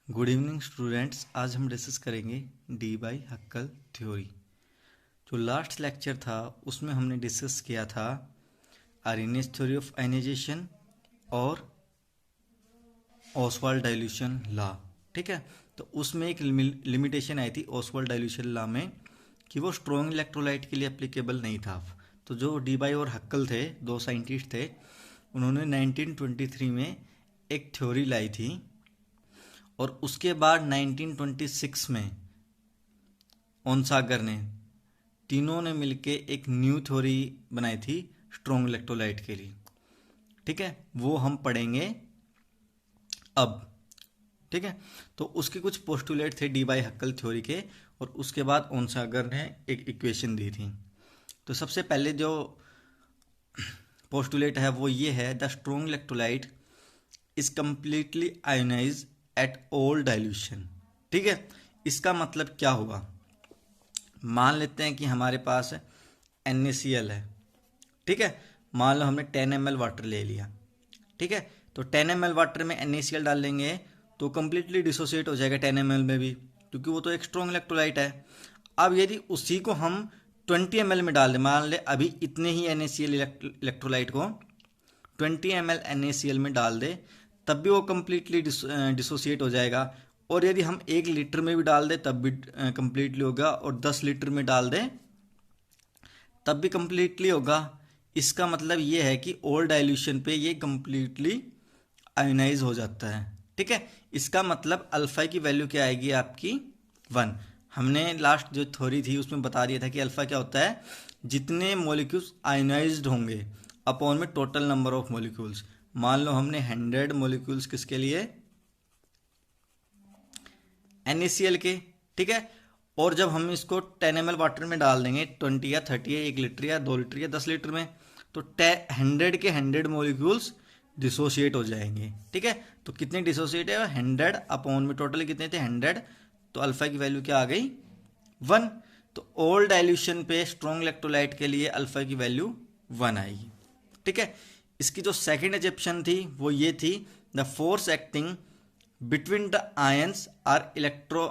Good evening students. आज हम discuss करेंगे डी बाई हक्कल थ्योरी। जो लास्ट लेक्चर था उसमें हमने डिस्कस किया था आर्रहनेस थ्योरी ऑफ आयनाइजेशन और ओसवाल्ड डाइल्यूशन लॉ। ठीक है, तो उसमें एक लिमिटेशन आई थी ओसवाल्ड डाइल्यूशन लॉ में कि वो स्ट्रॉन्ग इलेक्ट्रोलाइट के लिए एप्लीकेबल नहीं था। तो जो डी बाई और हक्कल थे, दो साइंटिस्ट थे, उन्होंने 1923 में एक थ्योरी लाई थी और उसके बाद 1926 में ओनसागर ने, तीनों ने मिलके एक न्यू थ्योरी बनाई थी स्ट्रॉन्ग इलेक्ट्रोलाइट के लिए। ठीक है, वो हम पढ़ेंगे अब। ठीक है, तो उसके कुछ पोस्टुलेट थे डी बाई हक्कल थ्योरी के, और उसके बाद ओनसागर ने एक इक्वेशन दी थी। तो सबसे पहले जो पोस्टुलेट है वो ये है, the strong electrolyte is completely ionise at all dilution. ठीक है, इसका मतलब क्या हुआ? मान लेते हैं कि हमारे पास NaCl है। ठीक है, मान लो हमने 10 ml वाटर ले लिया। ठीक है, तो 10 ml वाटर में NaCl डाल लेंगे तो कंप्लीटली डिसोसिएट हो जाएगा 10 ml में भी, क्योंकि वो तो एक स्ट्रॉन्ग इलेक्ट्रोलाइट है। अब यदि उसी को हम 20 ml में डाल दें, मान ले अभी इतने ही NaCl इलेक्ट्रोलाइट को 20 ml NaCl में डाल दे, तब भी वो कम्प्लीटली डिसोसिएट हो जाएगा। और यदि हम 1 लीटर में भी डाल दें तब भी कम्प्लीटली होगा, और 10 लीटर में डाल दें तब भी कम्प्लीटली होगा। इसका मतलब ये है कि ऑल डाइल्यूशन पे ये कम्प्लीटली आयोनाइज हो जाता है। ठीक है, इसका मतलब अल्फा की वैल्यू क्या आएगी आपकी 1। हमने लास्ट जो थ्योरी थी उसमें बता दिया था कि अल्फा क्या होता है, जितने मॉलिक्यूल्स आयोनाइज्ड होंगे अपॉन में टोटल नंबर ऑफ मॉलिक्यूल्स। मान लो हमने 100 मॉलिक्यूल्स किसके लिए, NaCl के। ठीक है, और जब हम इसको 10 ml वाटर में डाल देंगे 20 या 30 या 1 लीटर या 2 लीटर या 10 लीटर में, तो 100 के 100 मॉलिक्यूल्स डिसोशिएट हो जाएंगे। ठीक है, तो कितने डिसोशिएट है, 100 अपॉन में टोटल कितने थे 100, तो अल्फा की वैल्यू क्या आ गई 1। तो ऑल डाइल्यूशन पे स्ट्रॉन्ग इलेक्ट्रोलाइट के लिए अल्फा की वैल्यू 1 आएगी। ठीक है, इसकी जो सेकेंड एजेप्शन थी वो ये थी, the force acting between the ions are electro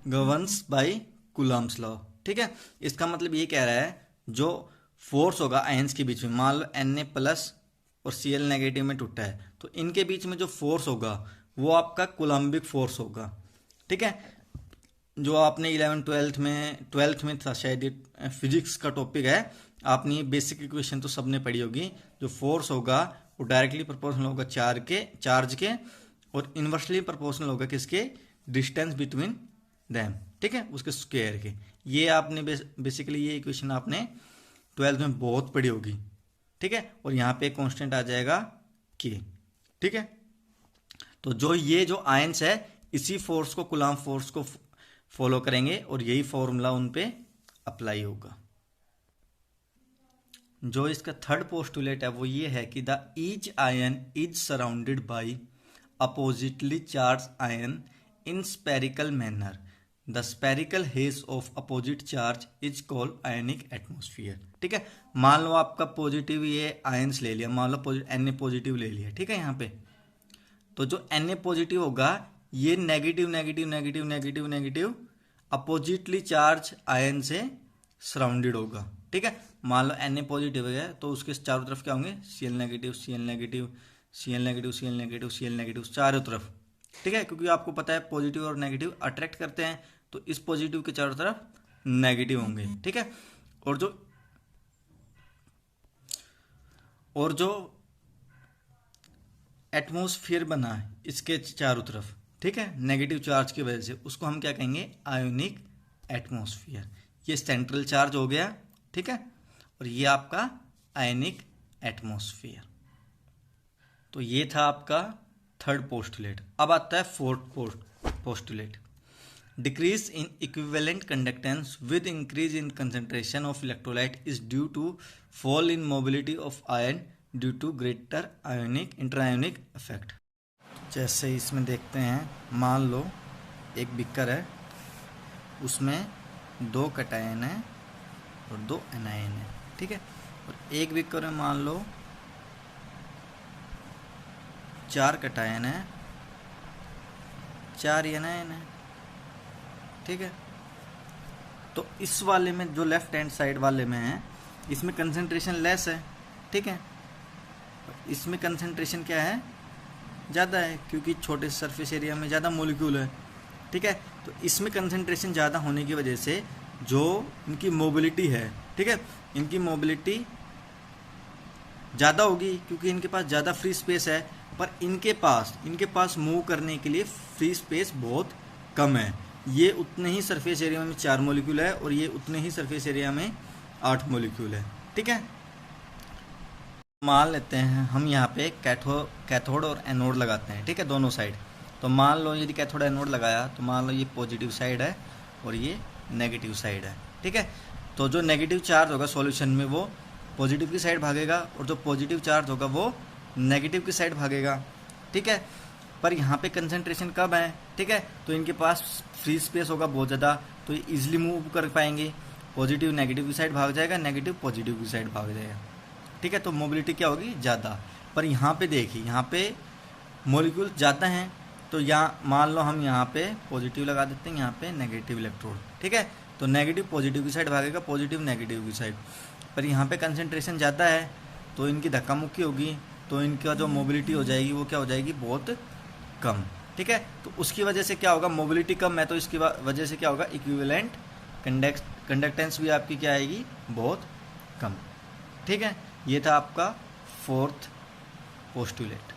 governs by Coulomb's law. ठीक है, इसका मतलब ये कह रहा है जो फोर्स होगा आयंस के बीच में, मान लो Na प्लस और Cl नेगेटिव में टूटा है, तो इनके बीच में जो फोर्स होगा वो आपका कूलम्बिक फोर्स होगा। ठीक है, जो आपने 12th में था शायद, ये फिजिक्स का टॉपिक है, आपने ये बेसिक इक्वेशन तो सबने पढ़ी होगी। जो फोर्स होगा वो डायरेक्टली प्रोपोर्शनल होगा चार्ज के, और इन्वर्सली प्रोपोर्शनल होगा किसके, डिस्टेंस बिटवीन देम। ठीक है, उसके स्क्वायर के। ये आपने बेसिकली ये इक्वेशन आपने 12th में बहुत पढ़ी होगी। ठीक है, और यहाँ पे कांस्टेंट आ जाएगा K। ठीक है, तो जो ये जो आयंस है इसी फोर्स को, कूलम्ब फोर्स को फॉलो करेंगे, और यही फॉर्मूला उन पे अप्लाई होगा। जो इसका थर्ड पोस्टुलेट है वो ये है कि the each ion is surrounded by oppositely charge ion in spherical manner. The spherical hedge of opposite charge is called ionic atmosphere. ठीक है, मान लो आपका पॉजिटिव ये आयंस ले लिया, मान लो Na पॉजिटिव ले लिया। ठीक है, यहाँ पे तो जो Na पॉजिटिव होगा ये negative negative negative negative negative oppositely charge ion से सराउंडेड होगा। ठीक है, मान लो Na पॉजिटिव है तो उसके चारों तरफ क्या होंगे, Cl negative Cl negative Cl negative Cl negative Cl negative चारों तरफ। ठीक है, क्योंकि आपको पता है पॉजिटिव और नेगेटिव अट्रैक्ट करते हैं, तो इस पॉजिटिव के चारों तरफ नेगेटिव होंगे। ठीक है, और जो एटमॉस्फेयर बना है इसके चारों तरफ, ठीक है, नेगेटिव चार्ज की वजह से, उसको हम क्या कहेंगे, आयोनिक एटमॉस्फेयर। ये सेंट्रल चार्ज हो गया। ठीक है, और ये आपका आयनिक एटमॉस्फेयर। तो ये था आपका थर्ड पोस्टुलेट। अब आता है fourth postulate, decrease in equivalent conductance with increase in concentration of electrolyte is due to fall in mobility of ion due to greater ionic interionic effect. जैसे इसमें देखते हैं, मान लो एक बीकर है, उसमें 2 कैटायन है और 2 एनायन है। ठीक है, और एक बीकर में मान लो 4 कैटायन है 4 ही है ना n है, ठीक है। तो इस वाले में जो लेफ्ट हैंड साइड वाले में है इसमें कंसंट्रेशन लेस है, ठीक है। इसमें कंसंट्रेशन क्या है, ज़्यादा है, क्योंकि छोटे सरफेस एरिया में ज़्यादा मॉलिक्यूल है, ठीक है। तो इसमें कंसंट्रेशन ज़्यादा होने की वजह से जो इनकी मोबिलिटी है, ठीक है, इनकी मोबिलिटी ज़्यादा होगी क्योंकि इनके पास ज़्यादा फ्री स्पेस है, पर इनके पास मूव करने के लिए फ्री स्पेस बहुत कम है। ये उतने ही सरफेस एरिया में 4 मॉलिक्यूल है और ये उतने ही सरफेस एरिया में 8 मॉलिक्यूल है, ठीक है। मान लेते हैं हम यहाँ पे कैथोड और एनोड लगाते हैं, ठीक है, दोनों साइड। तो मान लो यदि कैथोड एनोड लगाया तो मान लो ये पॉजिटिव साइड है और ये नेगेटिव साइड है, ठीक है। तो जो नेगेटिव चार्ज होगा सॉल्यूशन में वो पॉजिटिव की साइड भागेगा और जो पॉजिटिव चार्ज होगा वो नेगेटिव की साइड भागेगा, ठीक है। पर यहाँ पे कंसंट्रेशन कम है, ठीक है, तो इनके पास फ्री स्पेस होगा बहुत ज़्यादा, तो ये ईजिली मूव कर पाएंगे। पॉजिटिव नेगेटिव की साइड भाग जाएगा, नेगेटिव पॉजिटिव की साइड भाग जाएगा, ठीक है। तो मोबिलिटी क्या होगी, ज़्यादा। पर यहाँ पे देखिए, यहाँ पे मॉलिक्यूल ज़्यादा हैं, तो यहाँ मान लो हम यहाँ पे पॉजिटिव लगा देते हैं, यहाँ पे नेगेटिव इलेक्ट्रोड, ठीक है। तो नेगेटिव पॉजिटिव की साइड भागेगा, पॉजिटिव नेगेटिव की साइड। पर यहाँ पे कंसंट्रेशन ज़्यादा है तो इनकी धक्का मुक्की होगी, तो इनका जो मोबिलिटी हो जाएगी वो क्या हो जाएगी, बहुत कम, ठीक है। तो उसकी वजह से क्या होगा, मोबिलिटी कम है तो इसकी वजह से क्या होगा, इक्विवेलेंट कंडक्टेंस भी आपकी क्या आएगी, बहुत कम, ठीक है। ये था आपका 4th पोस्टुलेट।